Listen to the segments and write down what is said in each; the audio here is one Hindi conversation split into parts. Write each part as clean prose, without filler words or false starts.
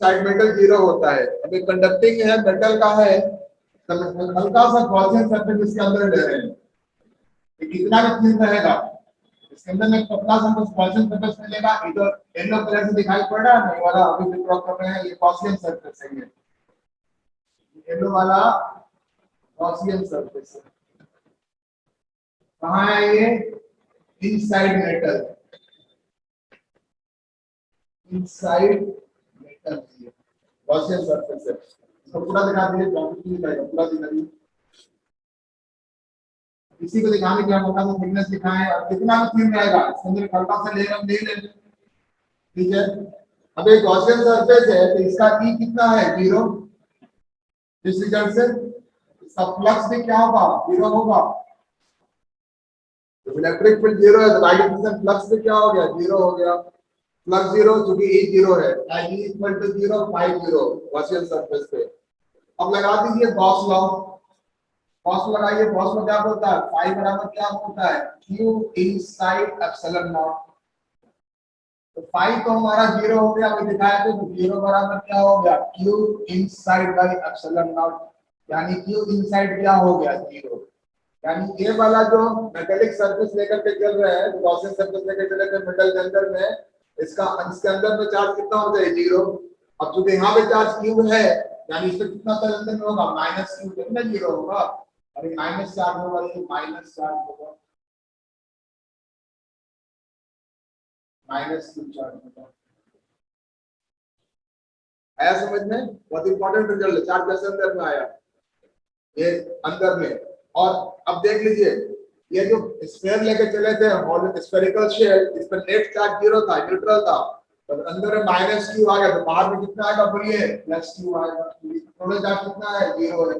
साइड मेटल जीरो होता है। अभी कंडक्टिंग है मेटल का है, तो हल्का सा गॉसियन सरफेस इसके अंदर ले रहे हैं, तो कितना भी थिन रहेगा इसके अंदर में पतला सा कुछ गॉसियन सरफेस मिलेगा। इधर येलो कलर से दिखाई पड़ रहा है, ये वाला अभी भी ड्रॉ कर रहे हैं, ये गॉसियन सरफेस है, ये येलो वाला गॉसियन सरफेस है। कहाँ है ये? Inside metal, inside metal Gaussian surface है। इसको पूरा दिखा दिए, पूरा दिखा दिए, इसी को दिखाने के लिए मोटा सा थिकनेस दिखाएं और कितना थिन रहेगा इसके अंदर हल्का सा लेयर हम ले लेंगे, ठीक है। अब एक गॉसियन सरफेस है तो इसका ई कितना है? 0। इस रिजल्ट से इसका फ्लक्स भी क्या होगा? 0 होगा। तो इलेक्ट्रिक फील्ड 0 है तो डायरेक्शन फ्लक्स भी क्या हो गया? 0 हो गया। फ्लक्स 0 क्योंकि ई 0 है, I equal to 0 phi 0 Gaussian surface पे। अब लगा दीजिए गॉस लॉ, गॉस लगाइए। गॉस में क्या होता है? फाई बराबर क्या होता है? q inside epsilon not. तो फाई तो हमारा 0 हो गया, अभी दिखाया थे, तो 0 बराबर क्या हो गया? q inside by epsilon not, यानी q इनसाइड क्या हो गया? 0। यानी ये वाला जो मेटेलिक सरफेस लेकर के चल रहे हैं, गॉसियन सरफेस लेकर चले थे मेटल के अंदर में, इसके अंदर में चार्ज कितना हो जाए? 0। अब चूंकि यहाँ पे चार्ज q है, यानी इसमें कितना चार्ज अंदर में होगा? माइनस q, कितना 0 होगा? अरे माइनस चार्ज होगा, ये माइनस चार्ज होगा, माइनस q चार्ज होगा। आया समझ में? बहुत इंपॉर्टेंट रिजल्ट है। चार्ज कैसे अंदर में आया? ये अंदर में। और अब देख लीजिए, ये जो स्फीयर लेके चले थे स्फेरिकल शेल, इस पर नेट चार्ज 0 था, न्यूट्रल था, तो अंदर में माइनस q आ गया, तो बाहर में कितना आएगा? बोलिए, प्लस q आएगा। टोटल चार्ज कितना है? 0 है।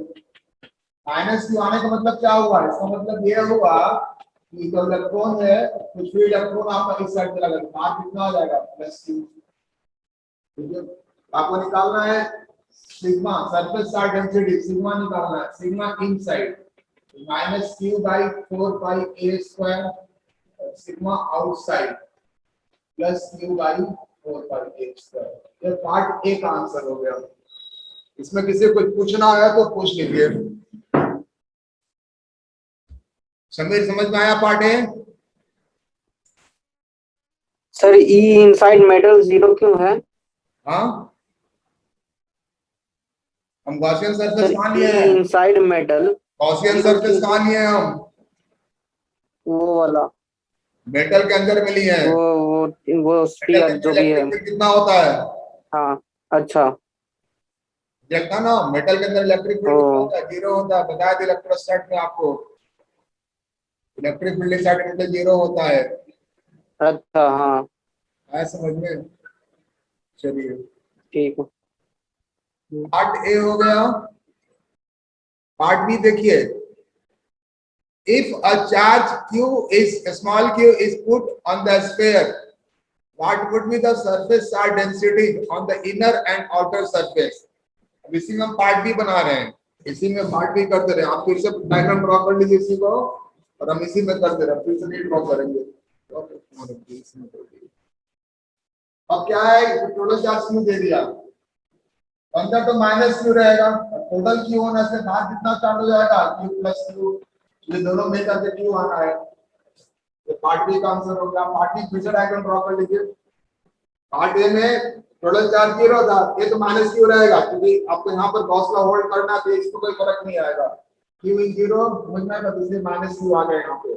माइनस q आने का मतलब क्या हुआ? इसका मतलब ये हुआ कि जो इलेक्ट्रॉन है, कुछ भी इलेक्ट्रॉन आपका इस साइड चला गया, तो बाहर कितना आ जाएगा? Plus q। ठीक है, आपको निकालना है sigma, surface charge density sigma निकालना है। Sigma inside minus q by 4 pi a square, sigma outside plus q by 4 pi a square. ये पार्ट ए का आंसर हो गया। इसमें किसी को कुछ पूछना है तो पूछ लीजिए। समीर, समझ में आया part A? Sir E inside metal 0 क्यों है? हाँ, हम गॉसियन सरफेस सर कहाँ ई लिए हैं? इनसाइड मेटल गॉसियन 0 सरफेस क्यों? कहाँ लिए हैं हम? वो वाला, मेटल के अंदर में लिए हैं। वो मेटल के स्फीयर अंदर जो भी है। इलेक्ट्रिक फील्ड कितना होता है? हाँ। अच्छा। देखा ना, मेटल के अंदर इलेक्ट्रिक ओ। फील्ड कितना होता है? 0 होता है। बताया था इलेक्ट्रोस्टैट में आपको, इलेक्ट्रिक फील्ड एक्साइटेड 0 होता है। अच्छा हाँ। आया समझ में? चलिए, ठीक है। पार्ट ए हो गया। पार्ट बी देखिए, if a charge q is small q is put on the sphere, what would be the surface charge density on the inner and outer surface? अब इसी में हम पार्ट बी बना रहे हैं, इसी में पार्ट बी करते रहे। आप फिर से डायग्राम ड्रॉ कर लीजिए इसी को, और हम इसी में करते रहे, फिर से नहीं ड्रॉ करेंगे। अब क्या है, टोटल चार्ज क्यू दे दिया, अंदर तो माइनस क्यू रहेगा, टोटल क्यू होने से बाहर कितना चार्ज हो जाएगा? Q plus Q. ये दोनों मिलकर के क्यू आना है। तो पार्ट बी का आंसर हो गया। पार्ट बी फिर से डायग्राम ड्रॉ कर लीजिए। पार्ट ए में टोटल चार्ज 0 था, ये तो माइनस क्यू रहेगा, क्योंकि आपको यहाँ पर गॉस लॉ होल्ड करना है, तो इसको कोई फर्क नहीं आएगा। क्यू इन 0 समझ में आएगा, तो इसलिए माइनस क्यू आ गया यहाँ पे।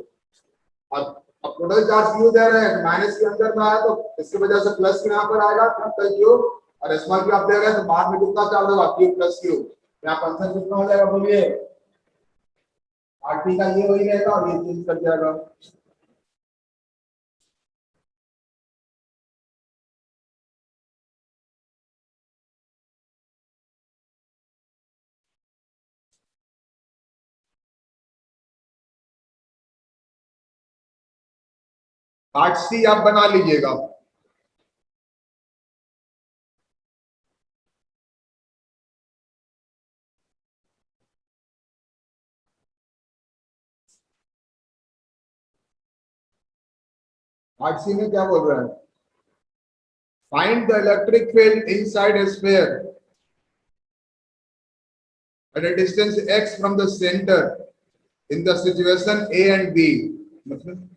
अब टोटल चार्ज क्यू दे रहे हैं, माइनस के अंदर में आया, तो इसकी वजह से प्लस यहाँ पर आएगा, कैपिटल क्यू। और स्मॉल क्यू आप दे रहे हैं, तो बाहर में कितना चार्ज होगा? Q plus Q. यहाँ पर आंसर कितना हो जाएगा? बोलिए, पार्ट बी का ये वही रहेगा और ये चेंज कर जाएगा। पार्ट सी आप बना लीजिएगा। पार्ट सी में क्या बोल रहे हैं? Find the electric field inside a sphere at a distance x from the center in the situation A and B. मतलब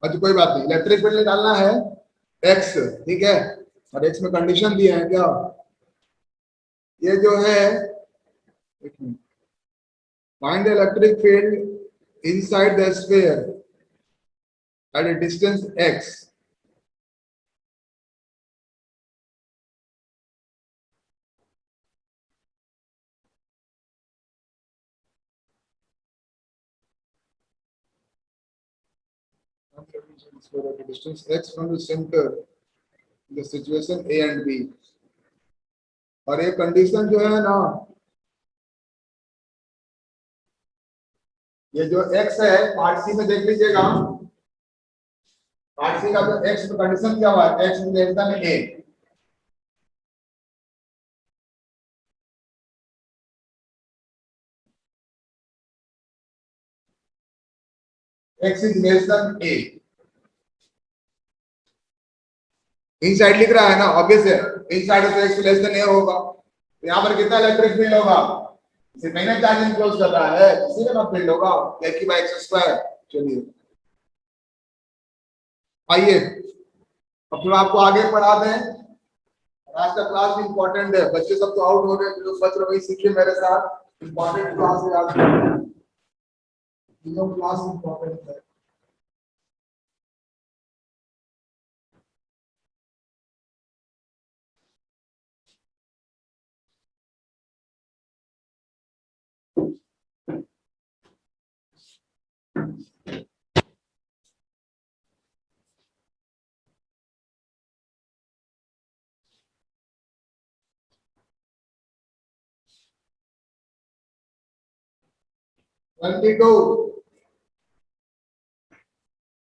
अच्छा कोई बात नहीं, इलेक्ट्रिक फील्ड निकालना है x, ठीक है, और x में कंडीशन दिया है क्या, ये जो है, find the electric field inside the sphere at a distance x. At a distance x from the center the situation A and B. और ये कंडीशन जो है ना, ये जो x है पार्ट सी में देख लीजिएगा, पार्ट सी का जो x में कंडीशन क्या हुआ है, x less than a, x is less than a, inside लिख रहा है ना, ऑब्वियस है, इनसाइड तो x लेस देन a होगा, तो यहाँ पर कितना इलेक्ट्रिक फील्ड होगा, सिर्फ मैंने चार्ज इनक्लोज कर रहा है, इसी का फील्ड होगा a by x स्क्वायर। चलिए आइए अब थोड़ा आपको आगे पढ़ा दें, आज का क्लास भी इंपॉर्टेंट है, बच्चे सब तो आउट हो गए, जो बच रहे वही सीखिए मेरे साथ, इंपॉर्टेंट क्लास है आज, तीनों क्लास इंपॉर्टेंट है।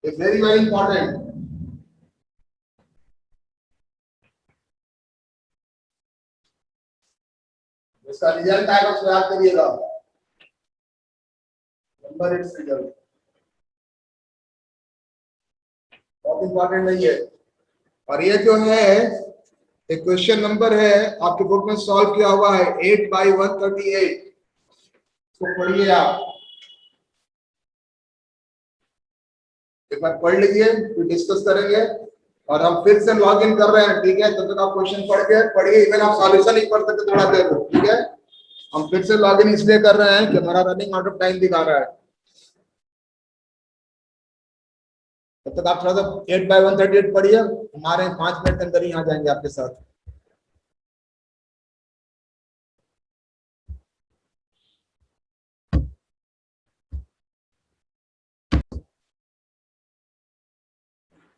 It's very very important. इसका रिजल्ट आएगा उसको याद करिएगा, नंबर इट्स रिजल्ट बहुत इंपॉर्टेंट नहीं है। और ये जो है एक क्वेश्चन नंबर है आपके बुक में सॉल्व किया हुआ है 8/138, इसको पढ़िए आप, एक बार पढ़ लीजिए फिर डिस्कस करेंगे। और हम फिर से लॉग इन कर रहे हैं, ठीक है, तब तक आप क्वेश्चन पढ़ के पढ़िए, इवन आप सॉल्यूशन ही पढ़ सकते थोड़ा देर, ठीक है। हम फिर से लॉग इन इसलिए कर रहे हैं कि हमारा रनिंग आउट ऑफ टाइम दिखा रहा है, तब तक आप थोड़ा सा 8/138 पढ़िए, हमारे 5 मिनट के अंदर ही आ जाएंगे आपके साथ।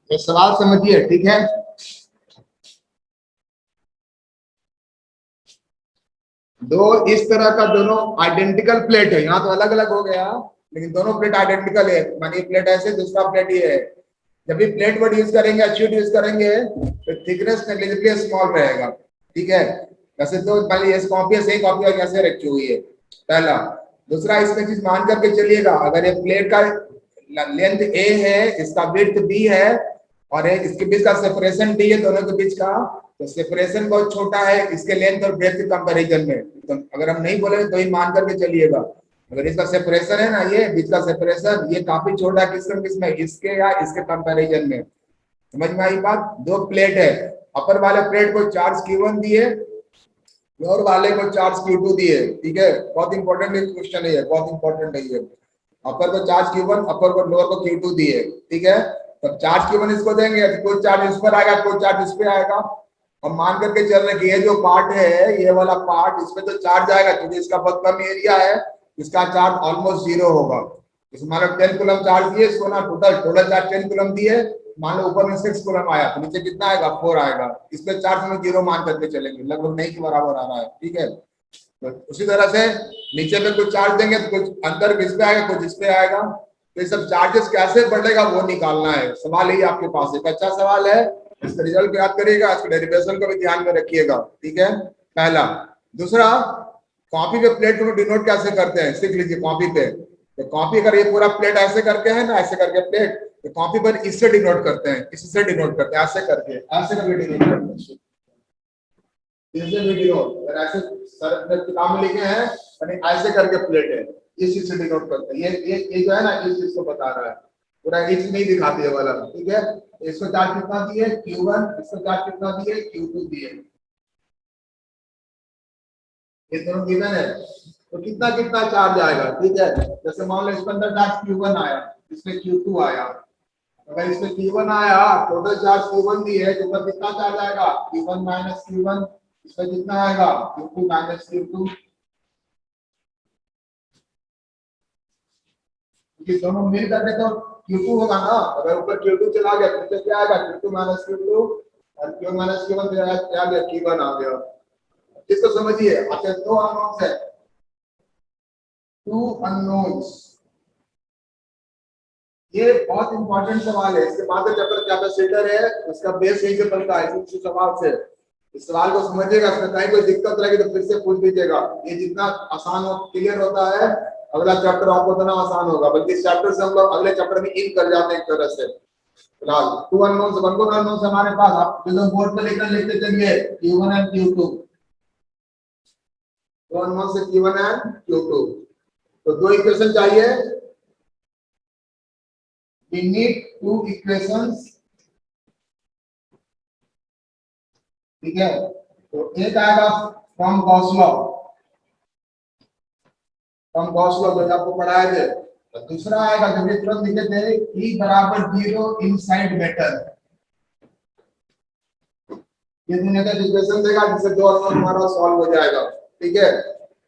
ये सवाल समझिए, ठीक है, दो इस तरह का दोनों आइडेंटिकल प्लेट है, यहाँ तो अलग अलग हो गया लेकिन दोनों प्लेट आइडेंटिकल है, मानिए प्लेट ऐसे दूसरा प्लेट ये है, जब भी प्लेट वर्ड यूज करेंगे शीट यूज करेंगे तो थिकनेस नेग्लिजिबली स्मॉल रहेगा, ठीक है। वैसे तो मान लीजिए कॉपी है, सही कॉपी कैसे रखी हुई है, पहला। दूसरा इसमें चीज मान करके चलिएगा, अगर ये प्लेट का लेंथ ए है, इसका विड्थ बी है और इसके बीच का सेपरेशन डी है, दोनों के बीच का, तो सेपरेशन बहुत छोटा है इसके लेंथ और ब्रेथ के कंपैरिजन में, तो अगर हम नहीं बोले तो ही मान करके चलिएगा, अगर इसका सेपरेशन है ना, ये बीच का सेपरेशन ये काफी छोटा है, किसमें इसके या इसके कंपैरिजन में, समझ में आई बात। दो प्लेट है, अपर वाले प्लेट को चार्ज Q1 दिए, लोअर वाले को चार्ज Q2 दिए, ठीक है, बहुत इंपॉर्टेंट क्वेश्चन है ये, बहुत इंपॉर्टेंट है ये। अपर को चार्ज Q1, अपर को लोअर को Q2 दिए, ठीक है, तब चार्ज Q1 इसको देंगे तो कोई चार्ज इस पर आएगा, कोई चार्ज इस पे आएगा, और मान करके चल रहे कि ये जो पार्ट है, ये वाला पार्ट, इसमें तो चार्ज आएगा क्योंकि इसका बहुत कम एरिया है, इसका चार्ज ऑलमोस्ट 0 होगा। इसमें मान लो 10 कूलम चार्ज दिए इसको ना, टोटल चार्ज 10 कूलम दिए, मान लो ऊपर में 6 कूलम आया तो नीचे कितना आएगा, 4 आएगा, इस पे चार्ज में 0 मान करके चलेंगे, लगभग नहीं के बराबर आ रहा है, ठीक है। तो उसी तरह से नीचे में कुछ चार्ज देंगे तो कुछ अंदर इस पे आएगा, कुछ इस पे आएगा, तो ये सब चार्जेस कैसे बढ़ेगा वो निकालना है, सवाल यही आपके पास एक अच्छा सवाल है, इसका रिजल्ट याद करिएगा, इसके डेरिवेशन को भी ध्यान में रखिएगा, ठीक है, पहला। दूसरा, कॉपी पे प्लेट को डिनोट कैसे करते हैं सीख लीजिए। कॉपी पे तो कॉपी अगर ये पूरा प्लेट ऐसे करके है ना, ऐसे करके प्लेट, तो कॉपी पर इससे डिनोट करते हैं, इससे डिनोट करते हैं, ऐसे करके डिनोट करते हैं। इससे भी डिनोट अगर ऐसे सर किताब में लिखे हैं यानी ऐसे करके प्लेट है, इस चीज से डिनोट करते हैं। ये जो है ना इस चीज को बता रहा है, पूरा इच नहीं दिखाती है वाला, ठीक है। इसको चार्ज कितना दिए Q1, इसको चार्ज कितना दिए Q2 दिए, ये दोनों गिवन है। तो कितना कितना चार्ज आएगा, ठीक है। जैसे मान लो इसके अंदर चार्ज Q1 आया, इसमें Q2 आया, अगर इसमें Q1 आया, टोटल चार्ज Q1 दी है, तो कितना चार्ज आएगा Q1 माइनस Q1, इसमें कितना आएगा Q2 माइनस Q2, क्योंकि दोनों मिल करके तो Q2 होगा ना। अगर ऊपर Q2 चला गया तो नीचे क्या आएगा Q2 माइनस Q2, और Q माइनस Q1 क्या आ गया Q1 आ गया। इसको समझिए। अच्छा, दो अननोन्स है, टू अननोन्स, ये बहुत इंपॉर्टेंट सवाल है। इसके बाद चैप्टर कैपेसिटर है, उसका बेस यहीं से बनता है इस सवाल से। इस सवाल को समझिएगा, इसमें कहीं कोई दिक्कत रहेगी तो फिर से पूछ दीजिएगा। ये जितना आसान हो क्लियर होता है, अगला चैप्टर आपको उतना आसान होगा, बल्कि इस चैप्टर से हम लोग अगले चैप्टर में इन कर जाते हैं एक तरह से। फिलहाल टू अननोन्स, वन को अननोन्स हमारे पास, आप जो बोर्ड पे लिखकर लिखते चलिए Q1 एंड Q2, तो अननोन से Q1 एंड Q2, तो दो इक्वेशन चाहिए। We need two equations, ठीक है। तो एक आएगा from Gauss law, from Gauss law जो आपको पढ़ाए थे, तो दूसरा आएगा जो भी तुरंत लिखे थे E बराबर 0 इनसाइड मेटल। ये दुनिया का इक्वेशन देगा जिससे दो अननोन हमारा सॉल्व हो जाएगा, ठीक है।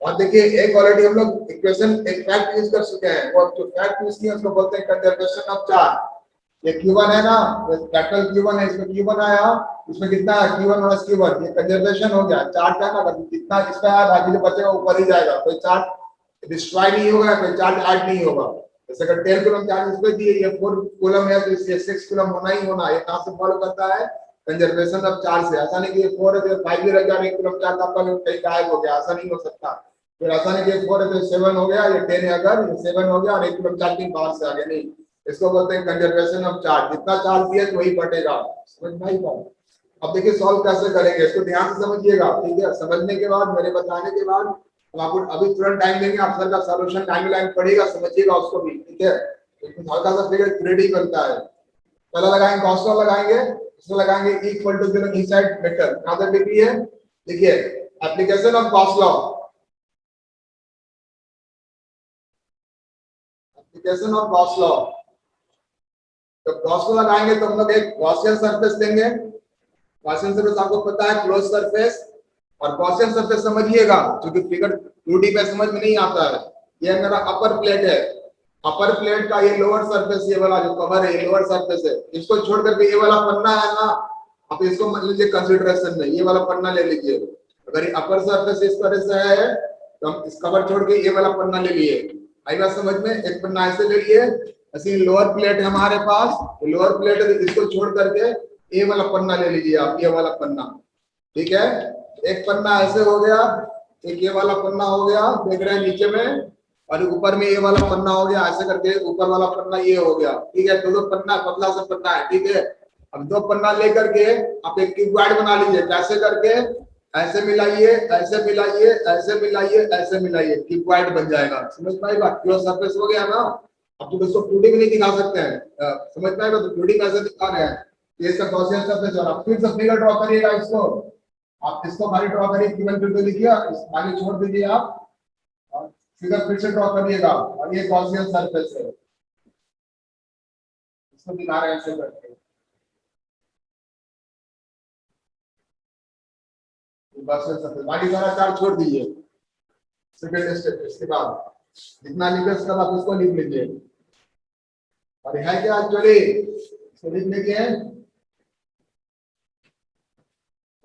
और देखिए एक ऑलरेडी हम लोग इक्वेशन एक फैक्ट यूज कर चुके हैं, और जो फैक्ट यूज किया उसको बोलते हैं कंजर्वेशन ऑफ चार्ज। ये Q1 है ना, कैपिटल Q1 है, इसमें Q1 आया, इसमें कितना है Q1 माइनस Q1, ये कंजर्वेशन हो गया। चार्ज का ना जितना इस पे आया बाकी जो बचेगा ऊपर ही जाएगा, कोई चार्ज डिस्ट्रॉय नहीं होगा, कोई चार्ज ऐड नहीं होगा। जैसे अगर 10 कूलम चार्ज इस पे दिए, ये 4 कूलम है तो इससे 6 कूलम होना ही होना। ये कहां से फॉलो करता है कंजर्वेशन ऑफ चार्ज से। ऐसा नहीं कि ये 4 है तो 5 भी रह गया, 1 कूलम चार्ज आपका कहीं गायब हो गया, ऐसा नहीं हो सकता। फिर ऐसा नहीं कि 4 है तो 7 हो गया, ये 10 है अगर 7 हो गया और 1 कूलम चार्ज की बाहर से आ गया, नहीं। इसको बोलते हैं कंजर्वेशन ऑफ चार्ज, जितना चार्ज दिया है वही बटेगा। समझ में आई बात। अब देखिए सॉल्व कैसे करेंगे, इसको ध्यान से समझिएगा, ठीक है। समझने के बाद, मेरे बताने के बाद हम आपको अभी तुरंत टाइम देंगे, आप सर का सॉल्यूशन टाइमलाइन पढ़िएगा, समझिएगा उसको भी, ठीक है। तो हल्का सा फिगर ग्रेड ही बनता है। पहला लगाएंगे गॉस लॉ लगाएंगे, इसमें लगाएंगे इक्वल टू 0 इनसाइड मेटल। कहां तक लिखी है, देखिए application of Gauss law, application of Gauss law. तो गॉस लॉ लगाएंगे तो हम लोग एक गॉसियन सरफेस लेंगे। गॉसियन सरफेस आपको पता है क्लोज सरफेस, और गॉसियन सरफेस समझिएगा क्योंकि फिगर 2D पे समझ में नहीं आता है। ये मेरा अपर प्लेट है, अपर प्लेट का ये लोअर सरफेस, ये वाला जो कवर है ये लोअर सरफेस है। इसको छोड़ करके ये वाला पन्ना है ना, आप इसको मान लीजिए कंसीडरेशन में, ये वाला पन्ना ले लीजिए। अगर ये अपर सरफेस इस तरह से है तो हम इस कवर छोड़ के ये वाला पन्ना ले लिए। आई बात समझ में, एक पन्ना ऐसे ले लिए, ऐसे लोअर प्लेट है हमारे पास, लोअर प्लेट है, इसको छोड़ करके ये वाला पन्ना ले लीजिए आप, ये वाला पन्ना, ठीक है। एक पन्ना ऐसे हो गया, एक ये वाला पन्ना हो गया, देख रहे हैं नीचे में, और ऊपर में ये वाला पन्ना हो गया, ऐसे करके ऊपर वाला पन्ना ये हो गया, ठीक है। दो पन्ना पतला सा पन्ना है, ठीक है। अब दो पन्ना लेकर के आप एक क्यूबॉइड बना लीजिए, कैसे करके, ऐसे मिलाइए, ऐसे मिलाइए, ऐसे मिलाइए, ऐसे मिलाइए, क्यूबॉइड बन जाएगा। समझ पाए बात, क्लोज सरफेस हो गया ना। अब तो इसको 2D में नहीं दिखा सकते हैं, समझ पाएगा, तो 2D कैसे दिखा रहे हैं, ये इसका गॉसियन सरफेस। और आप फिर से फिगर ड्रॉ करिएगा इसको, आप इसको खाली ड्रॉ करिए, Q1 Q2 लिखिए, आगे छोड़ दीजिए आप, और फिगर फिर से ड्रॉ करिएगा, और ये गॉसियन सरफेस है, इसको दिखा रहे हैं ऐसे करके। गॉसियन सरफेस, बाकी सारा चार्ट छोड़ दीजिए। सेकंड स्टेप, इसके बाद जितना लिखे उसका आप उसको लिख लीजिए। और है क्या एक्चुअली, इसको लिख लीजिए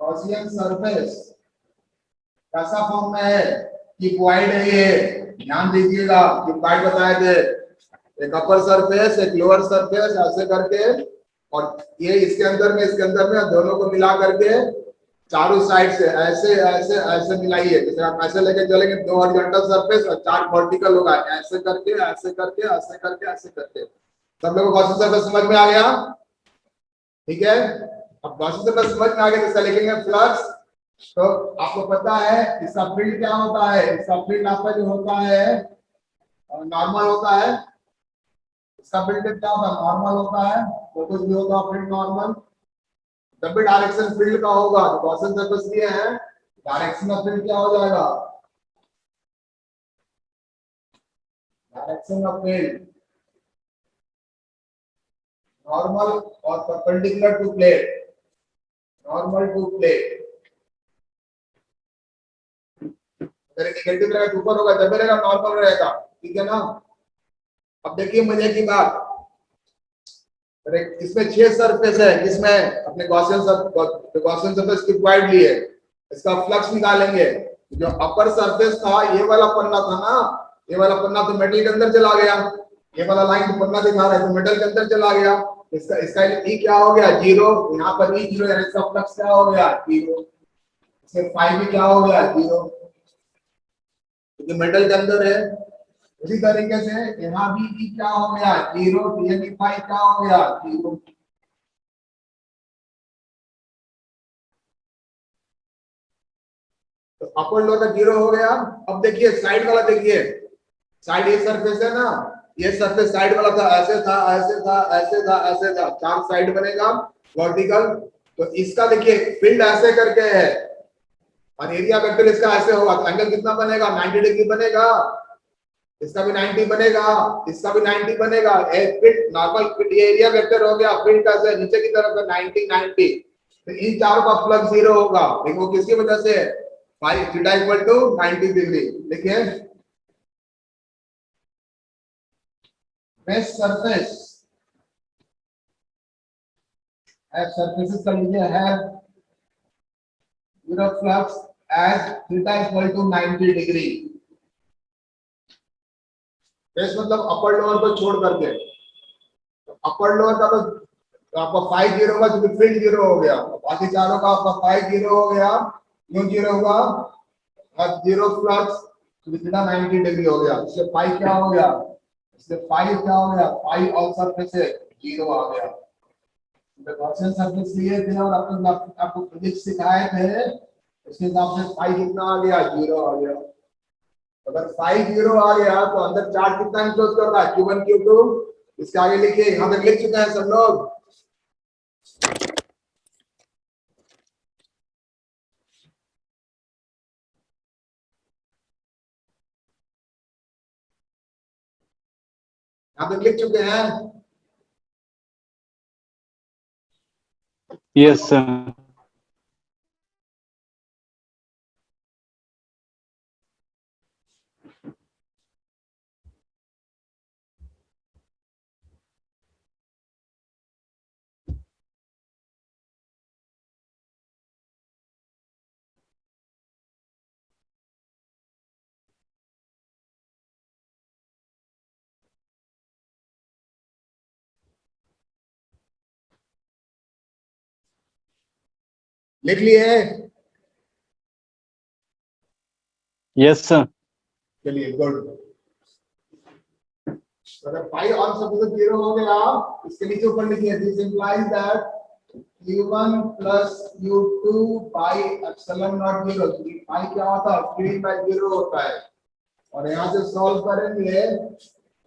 गॉसियन सरफेस कैसा फॉर्म में है, क्यूबॉइड है ये, ध्यान दीजिएगा। क्यूबॉइड बताए थे, एक अपर सरफेस एक लोअर सरफेस ऐसे करके, और ये इसके अंदर में दोनों को मिला करके चारों साइड से ऐसे ऐसे ऐसे मिलाइए। जैसे आप ऐसे लेके चलेंगे 2 हॉरिजॉन्टल सरफेस और 4 वर्टिकल होगा, ऐसे करके ऐसे करके ऐसे करके ऐसे करके। सब लोगों को गॉसियन सरफेस समझ में आ गया? ठीक है, अब गॉसियन सरफेस समझ में आ गया तो इसका लिखेंगे फ्लक्स। तो आपको पता है इसका फील्ड क्या होता है? इसका फील्ड आपका जो होता है नॉर्मल होता है। इसका फील्ड क्या होता है? नॉर्मल होता है। तो कुछ भी होगा फील्ड नॉर्मल। जब भी डायरेक्शन फील्ड का होगा तो गॉसियन सरफेस लिए है, डायरेक्शन ऑफ फील्ड क्या हो जाएगा? डायरेक्शन ऑफ फील्ड नॉर्मल और perpendicular to plate, normal to plate. अगर नेगेटिव रहेगा तो ऊपर होगा, जब रहेगा नॉर्मल रहेगा। ठीक है ना? अब देखिए मजे की बात, इसमें 6 सरफेस है, किसमें? अपने गॉसियन सरफेस क्यूबॉइड लिए। इसका फ्लक्स निकालेंगे। जो अपर सरफेस था ये वाला पन्ना था ना, ये वाला पन्ना तो मेटल के अंदर चला गया। ये वाला लाइन तो पन्ना दिखा रहा है तो मेटल के अंदर चला गया। इसका इसका ई क्या हो गया? 0। यहाँ पर ई 0 है, इसका फ्लक्स क्या हो गया? 0। इसमें फाई भी क्या हो गया? 0, क्योंकि मेटल के अंदर है। उसी तरीके से यहाँ भी ई क्या हो गया? 0। यानी फाई क्या हो गया? 0। तो अपर लोअर का 0 हो गया। अब देखिए साइड वाला, देखिए साइड ये सरफेस है ना, ये सरफेस साइड वाला था, ऐसे था ऐसे था ऐसे था ऐसे था, 4 साइड बनेगा वर्टिकल। तो इसका देखिए फील्ड ऐसे करके है और एरिया वेक्टर इसका ऐसे होगा, तो एंगल कितना बनेगा? 90 डिग्री बनेगा। इसका भी 90 बनेगा, इसका भी 90 बनेगा। फील्ड नॉर्मल फील्ड, ये एरिया वेक्टर हो गया। फील्ड कैसे? नीचे की तरफ है 90 90। तो इन चारों का फ्लक्स 0 होगा। लेकिन वो किसकी वजह से? Phi theta equal to 90 degree. देखिए बेस सरफेस surfaces का लीजिए है zero flux as theta equal to 90 degree. Base मतलब अपर लोअर को छोड़ करके, अपर लोअर का तो आपका फाइव 0 होगा क्योंकि फील्ड 0 हो गया। बाकी चारों का आपका फाइव 0 हो गया, क्यों 0 हुआ? और 0 फ्लक्स क्योंकि थीटा 90 डिग्री हो गया। इससे फाइव क्या हो गया? इससे फाइव क्या हो गया? फाइव ऑल सरफेस से 0 आ गया। गॉसियन सरफेस लिए थे और आपको फिजिक्स सिखाए थे, उसके हिसाब से फाइव कितना आ गया? 0 आ गया। अगर फाइव 0 आ गया तो अंदर चार्ज कितना इंक्लोज कर रहा है? Q1 Q2। इसके आगे लिखिए, यहाँ तक लिख चुके हैं सब लोग। यहाँ तक लिख चुके हैं। Yes sir. लिख लिए? Yes sir. चलिए गुड। अगर फाइव ऑल सरफेस 0 हो गया, इसके नीचे ऊपर लिखिए, this implies that Q1 plus Q2 by epsilon naught 0। Five क्या होता है? 3 by 0 होता है। और यहाँ से सॉल्व करेंगे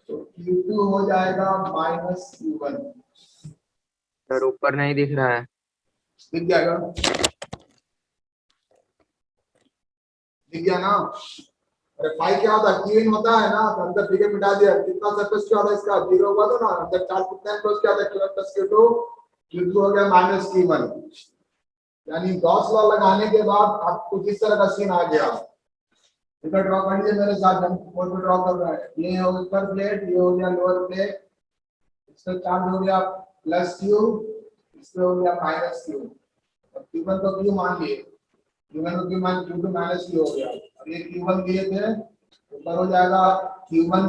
तो Q2 हो जाएगा माइनस Q1। सर ऊपर नहीं दिख रहा है। दिख जाएगा? दिख गया ना? अरे फाइव क्या होता है? Qin होता है ना, तो अंदर फिगर मिटा दिया। कितना सरफेस क्या होता है इसका? 0 हुआ तो ना, अंदर चार्ज कितना है? क्या होता है? Q1 plus Q2। Q2 हो गया माइनस Q1। यानी गॉस लॉ लगाने के बाद आपको किस तरह का सीन आ गया? इधर ड्रॉ कर लीजिए मेरे साथ, हम बोर्ड पे ड्रॉ कर रहे हैं। ये हो ऊपर प्लेट, ये हो गया लोअर प्लेट। इसका चार्ज हो गया प्लस Q, इसमें हो गया माइनस Q। और Q1 को Q मान लिए, Q1 को Q मान Q2 माइनस Q हो गया। और ये Q1 दिए थे, ऊपर हो जाएगा Q1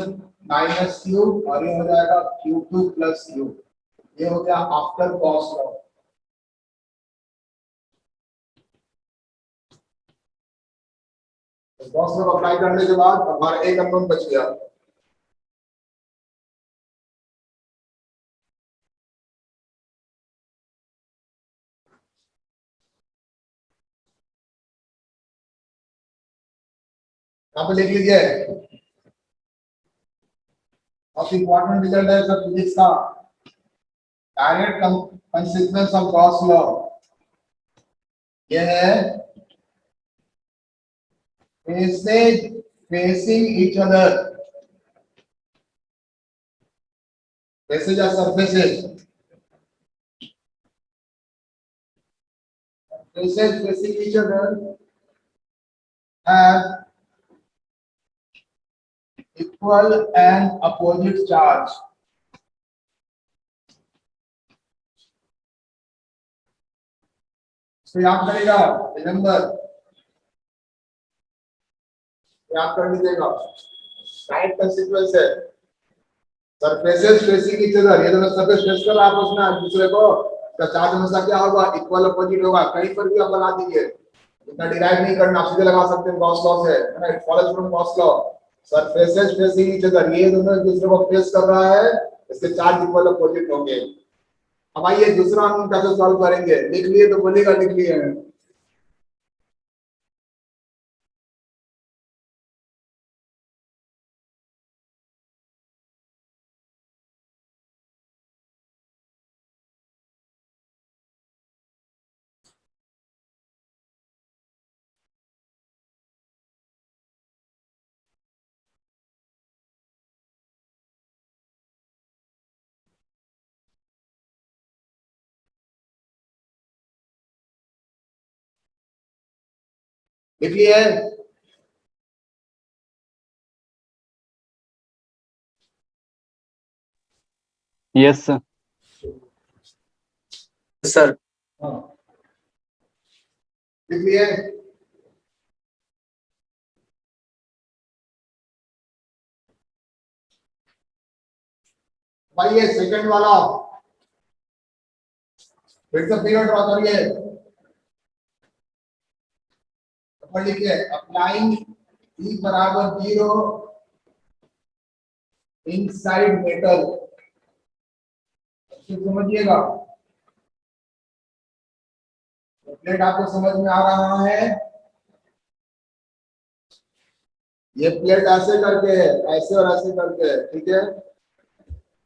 माइनस Q और ये हो जाएगा Q2 प्लस Q। ये हो गया after Gauss law. Gauss law apply करने के बाद हमारा एक अननोन बच गया। यहाँ पे लिख लीजिए, सबसे इंपॉर्टेंट रिजल्ट है सर फिजिक्स का, direct consequence of Gauss law. यह है faces facing each other, faces are surfaces, faces facing each other have equal and opposite charge. तो याद करेगा, रिमेंबर याद कर लीजिएगा, डायरेक्ट कंसीक्वेंस है, सरफेसेस फेसिंग ईच अदर, ये दोनों सरफेस फेस कर रहा है आपस में एक दूसरे को, तो चार्ज हमेशा क्या होगा, इक्वल अपोजिट होगा। कहीं पर भी आप लगा दीजिए, इतना डिराइव नहीं करना, आप सीधे लगा सकते हैं, गॉस लॉ से, है ना, it follows from Gauss law. Surfaces facing each other, ये दोनों एक दूसरे को फेस कर रहा है, इसके चार्ज इक्वल अपोजिट होंगे। अब आइए दूसरा हम कैसे सॉल्व करेंगे, लिख लिए तो बोलेगा लिख लिए हैं। लिख लिए यस सर। सर हाँ लिख लिए। भाई ये सेकंड वाला फिर से फिगर ड्रॉ करिए, ऊपर लिखिए अप्लाइंग E बराबर 0 इनसाइड मेटल, समझिएगा, प्लेट आपको समझ में आ रहा है, ये प्लेट ऐसे करके है, ऐसे और ऐसे करके है, ठीक है,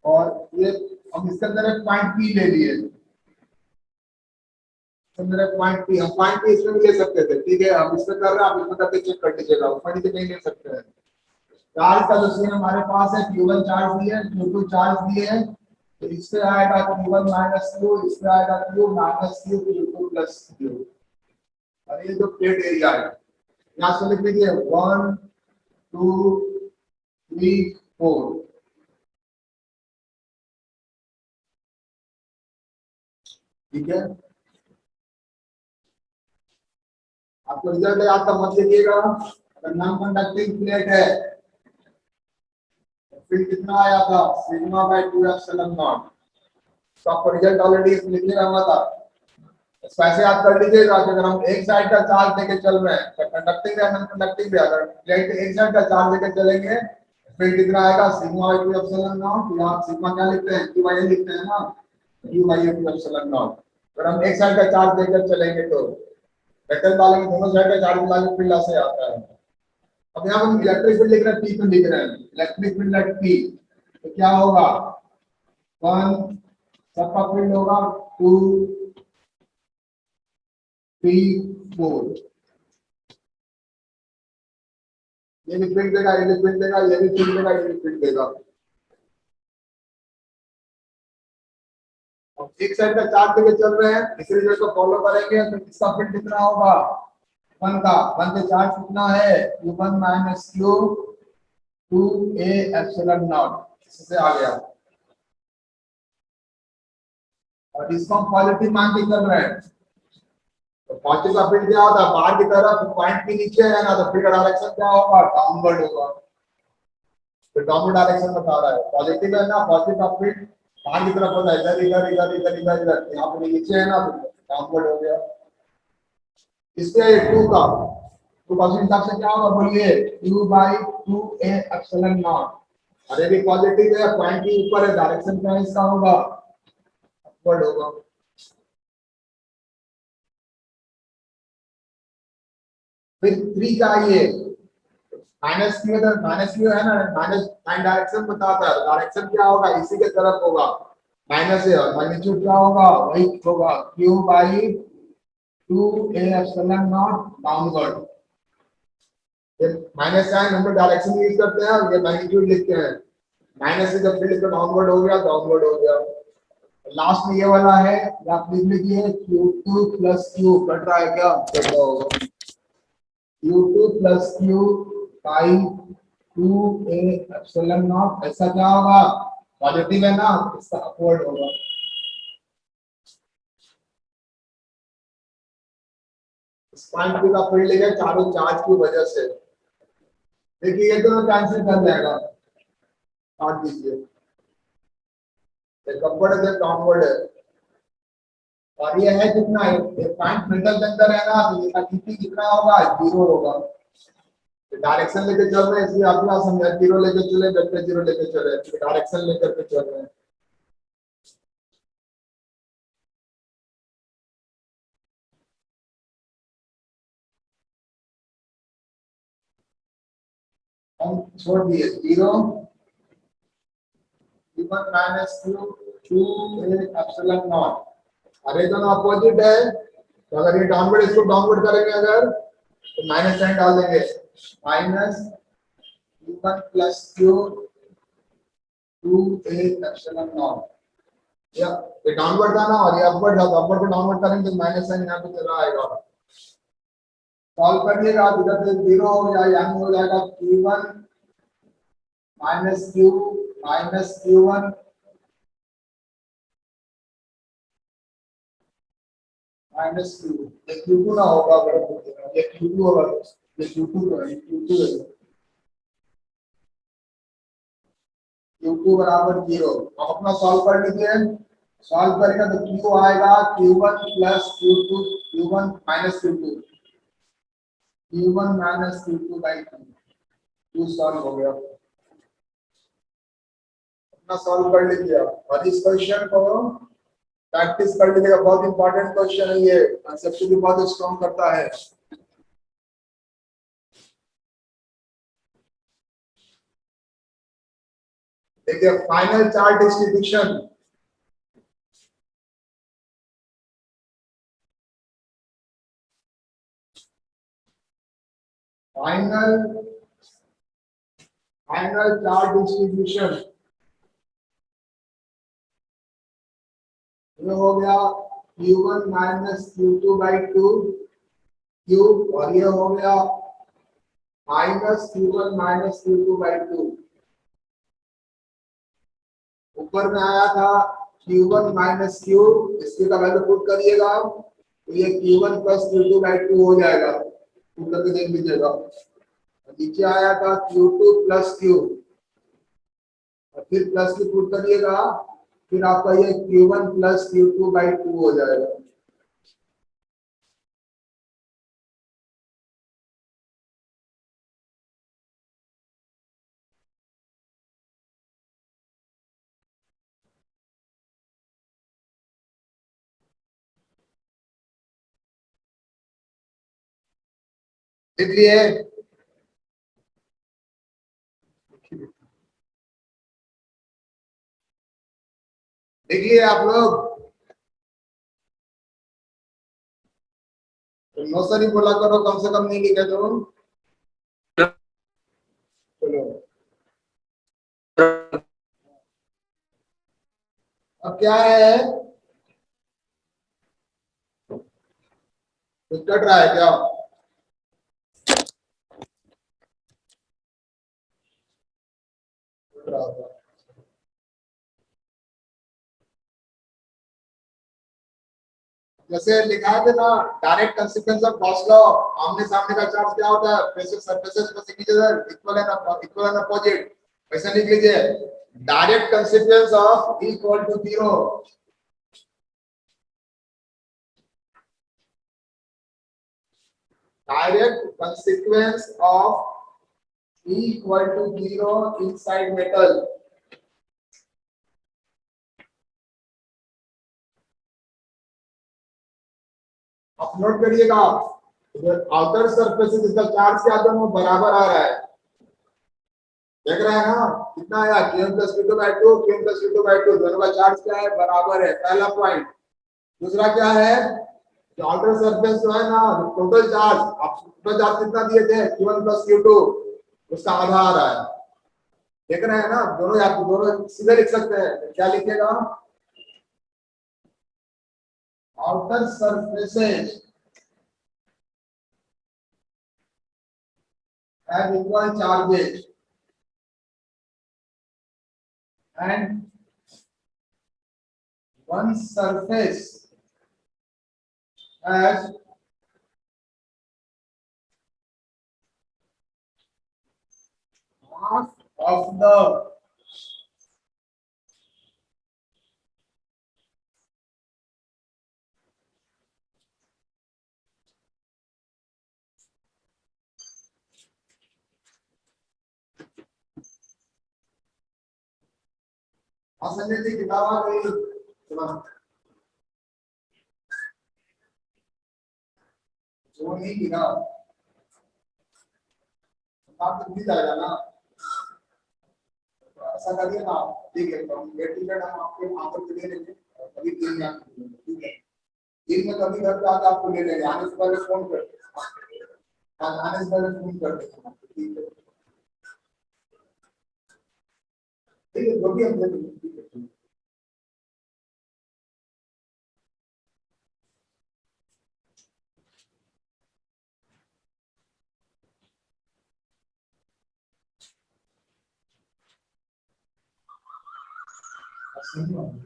और ये हम इसके अंदर एक पॉइंट पी ले लिए, पॉइंट पी, हम पॉइंट पी इसमें भी ले सकते थे, ठीक है, हम इसमें कर रहे हैं, आप इसमें करके चेक कर लीजिएगा, ऊपर नीचे नहीं ले सकते हैं। चार्ज का जो सीन हमारे पास है, Q1 चार्ज दिए, Q2 चार्ज दिए हैं, तो इससे आएगा Q1 माइनस Q, इससे आएगा Q minus Q, Q2 plus Q, और ये जो प्लेट एरिया है, यहाँ से लिख लीजिए 1 2 3 4, ठीक है, आपको रिजल्ट याद का मत लिखिएगा, अगर नॉन कंडक्टिंग प्लेट है फिर कितना आया था, सिग्मा बाय 2 एप्सिलॉन नॉट, तो आपको रिजल्ट ऑलरेडी लिखने का हुआ था, इसको ऐसे याद कर लीजिएगा कि अगर हम एक साइड का चार्ज लेके चल रहे हैं, तो कंडक्टिंग है नॉन कंडक्टिंग भी, अगर प्लेट एक साइड का चार्ज लेके चलेंगे फिर कितना आएगा, सिग्मा बाय 2 एप्सिलॉन नॉट, यहाँ सिग्मा क्या लिखते हैं, q बाय a लिखते हैं ना, q by a 2 epsilon naught, अगर हम एक साइड का चार्ज लेकर चलेंगे तो मेटल वाले में दोनों साइड का चार्ज मिला के फील्ड ऐसे आता है। अब यहाँ हम इलेक्ट्रिक फील्ड लिख रहे हैं, P पे लिख रहे हैं, इलेक्ट्रिक फील्ड एट P, तो क्या होगा, 1 सबका फील्ड होगा 2 3 4, ये भी फील्ड देगा, ये भी फील्ड देगा, ये भी फील्ड देगा, ये भी फील्ड देगा। अब एक साइड का चार्ज लेके चल रहे हैं, इस रिजल्ट को फॉलो करेंगे तो इसका फील्ड कितना होगा, 1 का, 1 पे चार्ज कितना है, Q1 minus Q 2a epsilon not, इससे आ गया, और इसको हम पॉजिटिव मान के चल रहे हैं, तो पॉजिटिव का फील्ड क्या होता है, बाहर की तरफ पॉइंट के नीचे है ना, तो फील्ड डायरेक्शन क्या होगा, डाउनवर्ड होगा, तो डाउनवर्ड डायरेक्शन बता रहा है, पॉजिटिव है ना, पॉजिटिव का फील्ड बाहर की तरफ होता है, इधर इधर इधर इधर इधर इधर, यहाँ पे नीचे है ना, तो डाउनवर्ड हो गया। इसके 2 का तो पॉजिटिव हिसाब से क्या होगा बोलिए, q by 2a epsilon not. अरे भी पॉजिटिव है, पॉइंट के ऊपर है, डायरेक्शन क्या इसका होगा, अपवर्ड होगा। फिर 3 चाहिए, माइनस क्यू है, माइनस क्यू है ना, माइनस साइन डायरेक्शन बताता है, डायरेक्शन क्या होगा इसी के तरफ होगा, माइनस है, और मैग्नीट्यूड क्या होगा वही होगा q by 2a epsilon not downward. ये माइनस साइन हम लोग डायरेक्शन यूज करते हैं और ये मैग्नीट्यूड लिखते हैं, माइनस से जब फिर इसका डाउनवर्ड हो गया, डाउनवर्ड हो गया। लास्ट में ये वाला है, आप लिख लीजिए q2 प्लस q, कट रहा है क्या, कट रहा होगा, q2 plus q by 2a epsilon not, ऐसा क्या होगा, पॉजिटिव है ना, इसका अपवर्ड होगा। इस पॉइंट पे का फील्ड लेगा चारों चार्ज की वजह से। देखिए ये तो कैंसिल कर जाएगा, काट दीजिए, एक अपवर्ड है, डाउनवर्ड है, और ये है कितना है, ये पॉइंट मिडल के अंदर है ना, तो इसका dt कितना होगा, 0 होगा। डायरेक्शन लेके चल रहे हैं, इसलिए आप क्या समझा, 0 लेके चले, वेक्टर 0 लेके चले, डायरेक्शन लेकर के चल रहे हैं। हम छोड़ दिए 0 v1 minus q 2a epsilon not, अरे दोनों अपोजिट है, तो अगर ये डाउनवर्ड, इसको डाउनवर्ड करेंगे अगर, तो माइनस साइन डाल देंगे, minus v1 plus q 2a epsilon not, या ये डाउनवर्ड था ना और ये अपवर्ड था, तो अपवर्ड को डाउनवर्ड करेंगे तो माइनस साइन यहाँ पे चला आएगा। सॉल्व करिएगा, इधर से 0 हो जाएगा, यानी हो जाएगा q1 minus q minus q1 minus q, ये q2 ना होगा, ये q2 होगा, ये q2 है, ये q2 है, q2 बराबर 0। अब अपना सॉल्व कर लीजिए, सॉल्व करेगा तो q आएगा q1 plus q2, q1 minus q2, q1 minus q2 by 2, q solve हो गया। अपना सॉल्व कर लीजिए आप, और इस क्वेश्चन को प्रैक्टिस कर लीजिएगा, बहुत इंपॉर्टेंट क्वेश्चन है ये, कंसेप्ट भी बहुत स्ट्रॉन्ग करता है। देखिए final charge distribution, final final charge distribution, ये हो गया q1 minus q2 by 2 q, और ये हो गया minus q1 minus q2 by 2। ऊपर में आया था q1 माइनस q, इसके का वैल्यू पुट करिएगा तो ये q1 प्लस q2 बाई 2 हो जाएगा, पुट करके देख लीजिएगा। नीचे आया था q2 प्लस q, और फिर प्लस की पुट करिएगा, फिर आपका ये q1 प्लस q2 बाई 2 हो जाएगा। इसलिए देखिए आप लोग, तो नो सर ही बोला करो, कम से कम नहीं लिखे तो चलो। अब क्या है, कुछ कट रहा है क्या, कट रहा होगा। जैसे लिखा है ना, direct consequence of Gauss law, आमने सामने का चार्ज क्या होता है, फेसेस सरफेसेस पर इक्वल एंड अपोजिट, वैसे लिख लीजिए direct consequence of equal to 0। direct consequence of E equal to 0 inside metal. आप नोट करिएगा, आउटर सरफेस इसका चार्ज क्या दोनों बराबर आ रहा है, देख रहे हैं ना, कितना आया Qm plus Q2 by 2, Qm plus Q2 by 2, दोनों का चार्ज क्या है, बराबर है, पहला पॉइंट। दूसरा क्या है, जो आउटर सरफेस जो है ना, टोटल चार्ज, आप टोटल चार्ज कितना दिए थे, Q1 plus Q2, उसका आधा आ रहा है, देख रहे हैं ना, दोनों आप दोनों सीधे लिख सकते हैं, क्या लिखिएगा, outer surfaces have equal charges and one surface has half of the Sanjay ji किताब आ गई, जो नहीं किताब आप तो मिल जाएगा ना, ऐसा करिए ना, ठीक है, तो हम गेट टिकट हम आपके वहां पर दे देंगे, कभी 3 लाख, ठीक है, दिन में कभी घर पे आके आपको ले लेंगे, आने से पहले फोन कर, आने से पहले फोन कर देंगे, ठीक है, ठीक है, जो भी हम दे देंगे, ठीक है। सही बात है।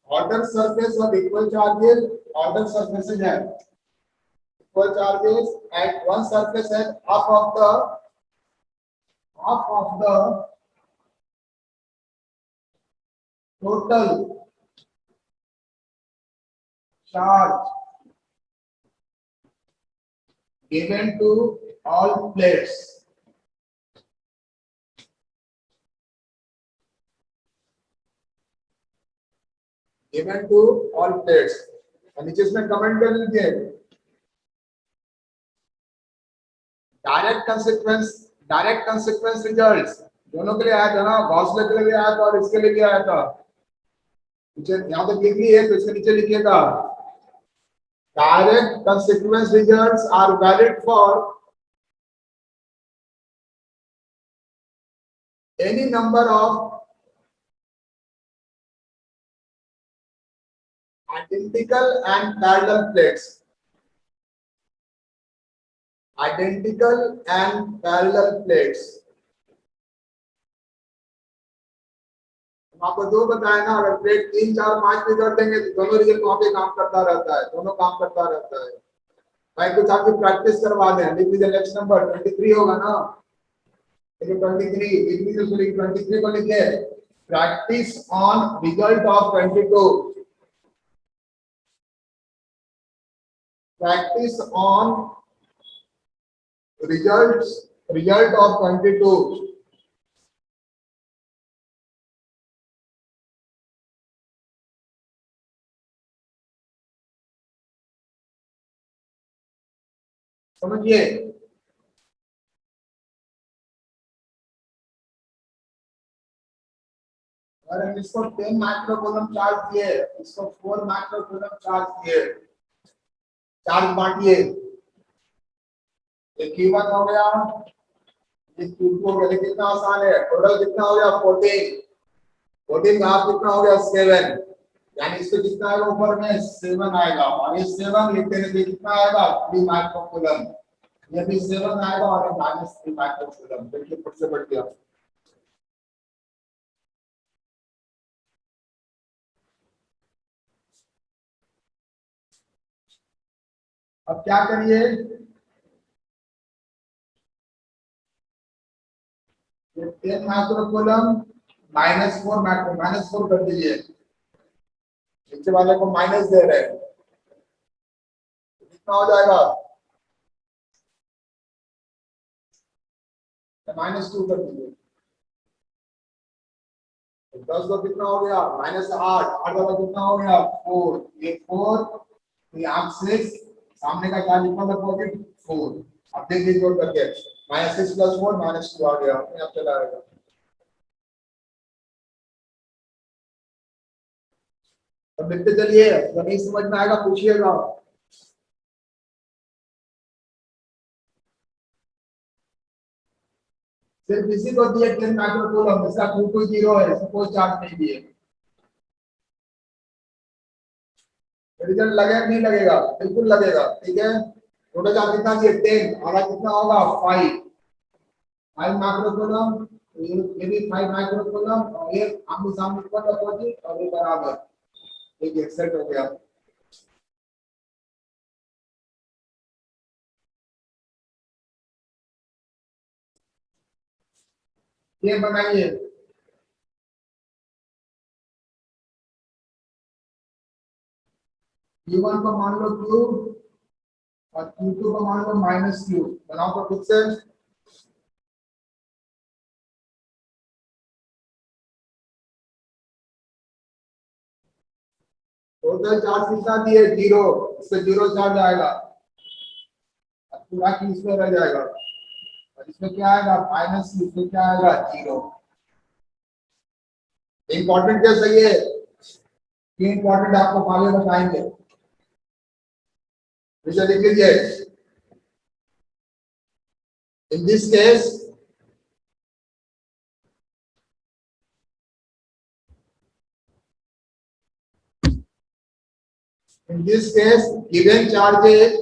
Order surface of equal charges, order surfaces have equal charges, and one surface has half of the total charge given to all plates. Given to all plates. और नीचे इसमें कमेंट कर लीजिए, डायरेक्ट कंसिक्वेंस रिजल्ट्स दोनों के लिए आया था ना, गॉस के लिए आया था और इसके लिए भी आया था, नीचे यहाँ तक लिख लिए तो इसके नीचे लिखिएगा, direct consequence results are valid for any number of identical and parallel plates. Identical and parallel plates. आपको दो बताया ना, अगर प्लेट 3, 4, 5 भी कर देंगे तो दोनों रिजल्ट वहां पे काम करता रहता है, दोनों काम करता रहता है। भाई कुछ आपकी प्रैक्टिस करवा दें, लिख लीजिए नेक्स्ट नंबर 23 होगा ना, 23 लिख लीजिए, सॉरी 23 को लिखिए, practice on result of 22, practice on result of 22. समझिए, अगर इसको 10 माइक्रो कूलम चार्ज दिए, इसको 4 माइक्रो कूलम चार्ज दिए, चार्ज बांटिए, ये Q1 हो गया, ये Q2 हो गया, लेकिन कितना आसान है, टोटल कितना हो गया 14, 14 का हाफ कितना हो गया 7, यानी इसको कितना आएगा ऊपर में 7 आएगा, और ये 7 लिखते हैं कितना आएगा 3 माइक्रो कूलम, ये भी 7 आएगा और ये -3 माइक्रो कूलम, देखिए फट से बढ़ गया। अब क्या करिए, ये 10 माइक्रोकूलम -4 कर दीजिए, नीचे वाले को माइनस दे रहे हैं, कितना हो जाएगा, -2 कर दीजिए। तो 10 को कितना हो गया, -8, 8 वाला कितना हो गया 4, ये 4, ये आप 6, सामने का क्या लिखा था पॉजिटिव 4। अब देख लीजिए जोड़ करके, -6 + 4 -2 आ गया, अपने आप चला आएगा। अब लिखते चलिए, अगर नहीं समझ में आएगा पूछिएगा। सिर्फ इसी को दिए 10 माइक्रोकूलम, इसका कोई 0 है, इसको कोई चार्ज नहीं दिए। रिजल्ट लगेगा नहीं लगेगा, बिल्कुल लगेगा, ठीक है। टोटल चार्ज कितना चाहिए 10, आधा कितना होगा 5 माइक्रोकूलम, ये भी 5 माइक्रोकूलम, और ये आमने सामने पर अपोजिट और ये बराबर, एक सेट हो गया। ये बनाइए, Q1 को मान लो Q और Q2 को मान लो -Q, बनाओ तो खुद से। टोटल चार्ज कितना दिए 0, इससे 0 चार्ज आएगा, पूरा Q इसमें रह जाएगा, और इसमें क्या आएगा -Q, इसमें क्या आएगा 0। इंपॉर्टेंट क्या सही है, ये इंपॉर्टेंट आपको आगे बताएंगे, विषय लिख लीजिए। In this case given charges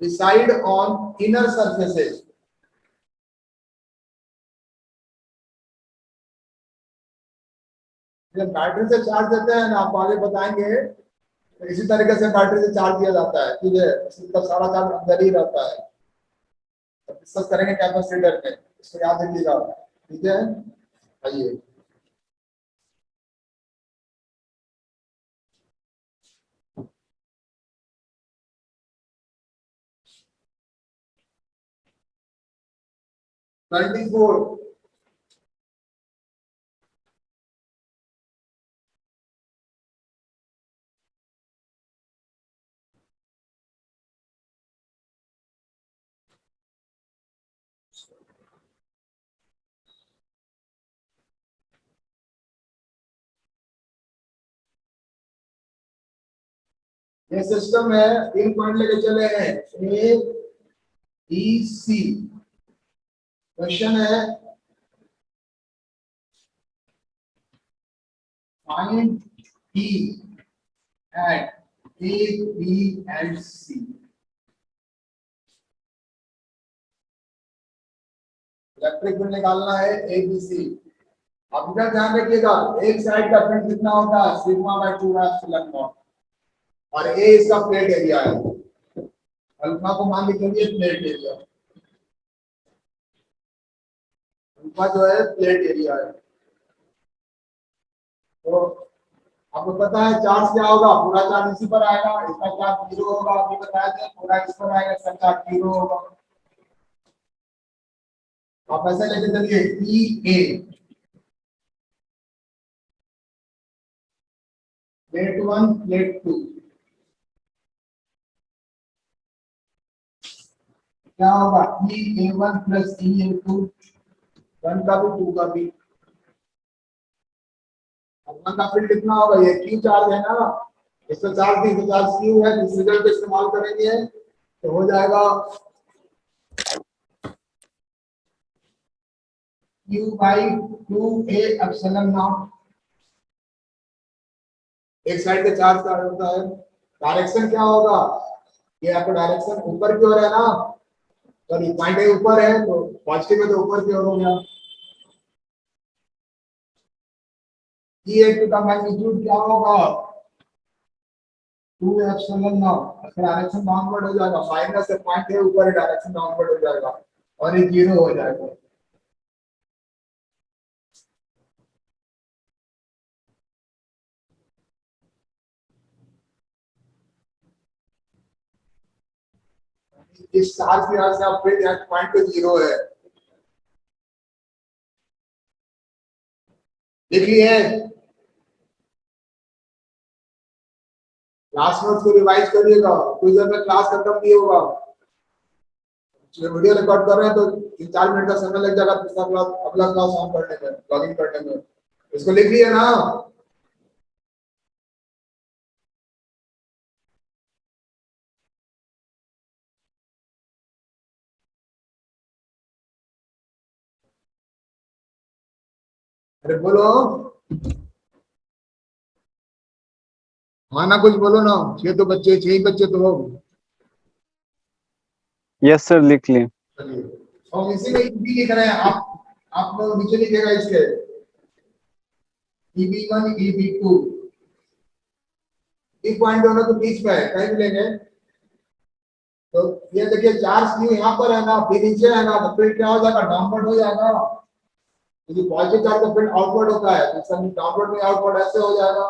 reside on inner surfaces, जब बैटरी से चार्ज देते हैं ना, आपको आगे बताएंगे, तो इसी तरीके से बैटरी से चार्ज दिया जाता है, ठीक है, इसका सारा चार्ज अंदर ही रहता है। तो डिस्कस करेंगे कैपेसिटर में, इसको याद रखिएगा, ठीक है। आइए, ट्वेंटी फोर, ये सिस्टम है, 3 पॉइंट लेके चले हैं, ए बी सी। क्वेश्चन है find E at A, B and C। Electric field निकालना है ए बी सी। आप इधर ध्यान रखिएगा, एक साइड का फील्ड कितना होता है सिग्मा बाय 2 एप्सिलॉन नॉट, और ए इसका प्लेट एरिया है, अल्फा को मान लीजिए प्लेट एरिया, अल्फा जो है प्लेट एरिया है। तो आपको पता है चार्ज क्या होगा, पूरा चार्ज इसी पर आएगा, इसका चार्ज 0 होगा, आपको बताया था, पूरा इस पर आएगा, इसका चार्ज 0 होगा। आप ऐसे लेके चलिए ई ए, प्लेट 1 प्लेट 2, क्या होगा E A1 plus E A2, 1 का भी 2 का भी। वन का फील्ड कितना होगा, ये क्यू चार्ज है ना, इसका चार्ज भी चार्ज क्यू है, इस रिजल्ट को इस्तेमाल करेंगे तो हो जाएगा Q by 2A epsilon not. एक साइड का चार्ज क्या होता है, डायरेक्शन क्या होगा, ये आपका डायरेक्शन ऊपर की ओर है ना, सॉरी पॉइंट ए ऊपर है तो पॉजिटिव है तो ऊपर की ओर हो गया। E का मैग्नीट्यूड क्या होगा 2 एप्सिलॉन नॉट, डायरेक्शन डाउनवर्ड हो जाएगा, माइनस से पॉइंट ए ऊपर डायरेक्शन डाउनवर्ड हो जाएगा और ये 0 हो जाएगा। इस चार्ज की वजह से आप फिर यहाँ पॉइंट पे 0 है, लिख लिए। क्लास नोट्स को रिवाइज करिएगा, क्विज़ में क्लास खत्म नहीं होगा। वीडियो रिकॉर्ड कर रहे हैं तो 3-4 मिनट का समय लग जाएगा दूसरा क्लास अगला क्लास ऑन करने में, लॉगिन करने में। इसको लिख लिए ना। अरे बोलो हाँ ना, कुछ बोलो ना। 6 तो बच्चे 6 ही बच्चे तो हो। यस सर लिख लिए। चलिए और इसी में भी लिख रहे हैं आप लोग नीचे लिखेगा इसके EB1 EB2 ई पॉइंट दोनों के बीच में है, कहीं मिलेंगे। तो ये देखिए चार्ज क्यू यहाँ पर है ना, फिर नीचे है ना, तो फिर क्या हो जाएगा डाउनवर्ड हो जाएगा, क्योंकि पॉजिटिव चार्ज का फिर आउटवर्ड होता है, तो सब डाउनवर्ड में आउटवर्ड ऐसे हो जाएगा।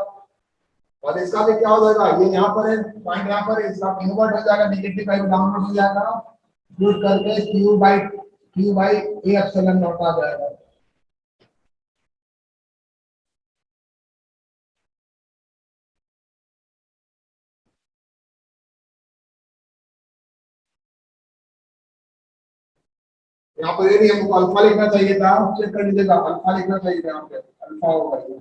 और इसका भी क्या हो जाएगा, ये यहाँ पर है पॉइंट, यहाँ पर है, इसका इनवर्ट हो जाएगा, नेगेटिव का डाउनवर्ड हो जाएगा, रूट करके Q by A epsilon naught आ जाएगा। यहाँ पर ये नहीं, हमको अल्फा लिखना चाहिए था, चेक कर लीजिएगा, अल्फा लिखना चाहिए था यहाँ पे, अल्फा होगा ये,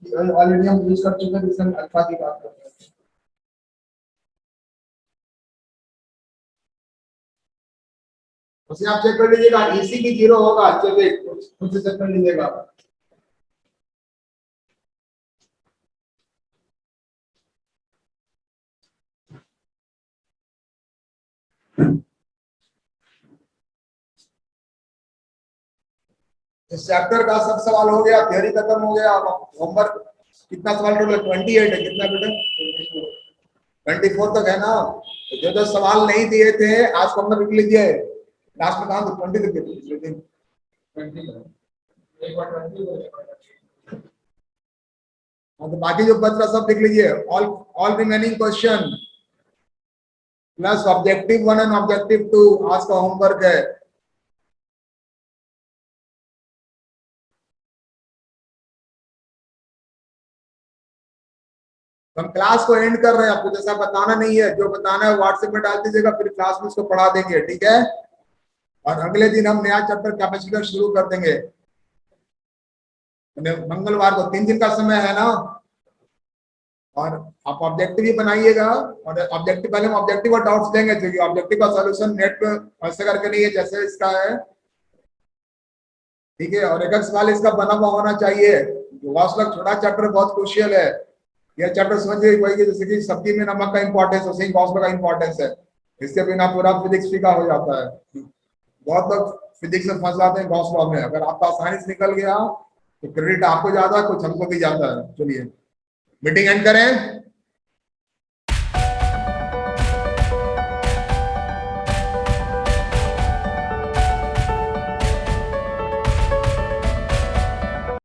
ऑलरेडी हम यूज कर चुके हैं, इसमें अल्फा की बात करते हैं। उसे आप चेक कर लीजिएगा, इसी की 0 होगा, चलिए खुद से चेक कर लीजिएगा। इस चैप्टर का सब सवाल हो गया, थ्योरी खत्म हो गया। होमवर्क कितना सवाल टोटल 28 है, कितना बेटा 24 तक है ना। तो जो जो सवाल नहीं दिए थे आज को हमने लिख लीजिए, लास्ट में कहा तो 20 तक पिछले दिन 20 एक बार 20 हाँ, तो बाकी जो बच रहा सब लिख लीजिए, all remaining question plus objective 1 and objective 2 आज का होमवर्क है। हम क्लास को एंड कर रहे हैं, आपको जैसा बताना नहीं है, जो बताना है व्हाट्सएप में डाल दीजिएगा, फिर क्लास में उसको पढ़ा देंगे, ठीक है। और अगले दिन हम नया चैप्टर कैपेसिटर शुरू कर देंगे, मंगलवार को 3 दिन का समय है ना। और आप ऑब्जेक्टिव ही बनाइएगा, और ऑब्जेक्टिव पहले हम ऑब्जेक्टिव और डाउट्स देंगे, क्योंकि ऑब्जेक्टिव का सॉल्यूशन नेट पे ऐसे करके नहीं है जैसे इसका है, ठीक है। और एक सवाल इसका बना हुआ होना चाहिए। गॉस लॉ छोटा चैप्टर बहुत क्रूशियल है, यह चैप्टर समझिए वही है जैसे कि सब्जी में नमक का इंपॉर्टेंस, उसे गॉस लॉ का इंपॉर्टेंस है। इसके बिना पूरा फिजिक्स फीका हो जाता है। बहुत लोग फिजिक्स में फंस जाते हैं गॉस लॉ में, अगर आपका आसानी से निकल गया तो क्रेडिट आपको ज्यादा, कुछ हमको भी जाता है। चलिए मीटिंग एंड करें।